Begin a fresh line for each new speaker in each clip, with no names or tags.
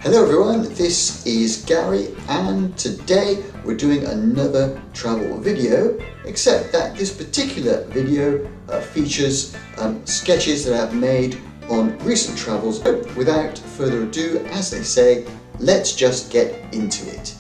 Hello everyone, this is Gary and today we're doing another travel video, except that this particular video features sketches that I've made on recent travels. But without further ado, as they say, let's just get into it.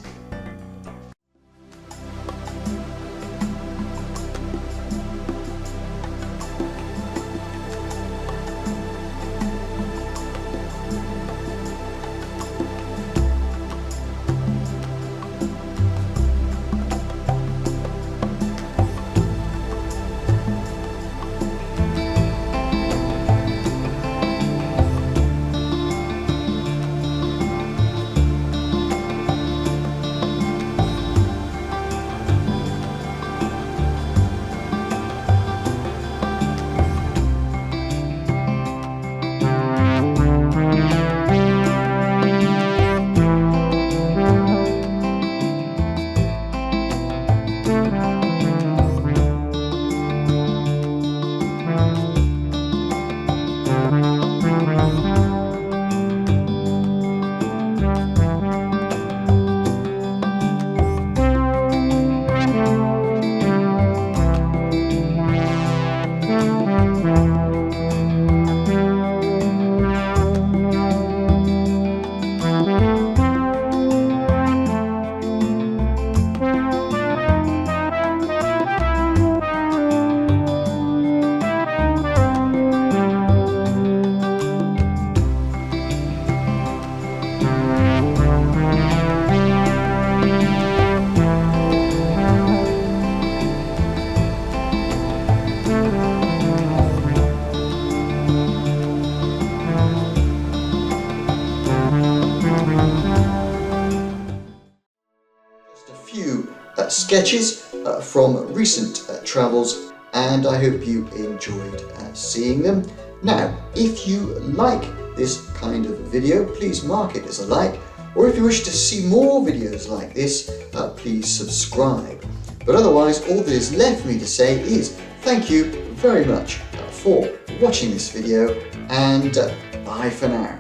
Sketches from recent travels, and I hope you enjoyed seeing them. Now, if you like this kind of video, please mark it as a like, or if you wish to see more videos like this, please subscribe. But otherwise, all that is left for me to say is thank you very much for watching this video, and bye for now.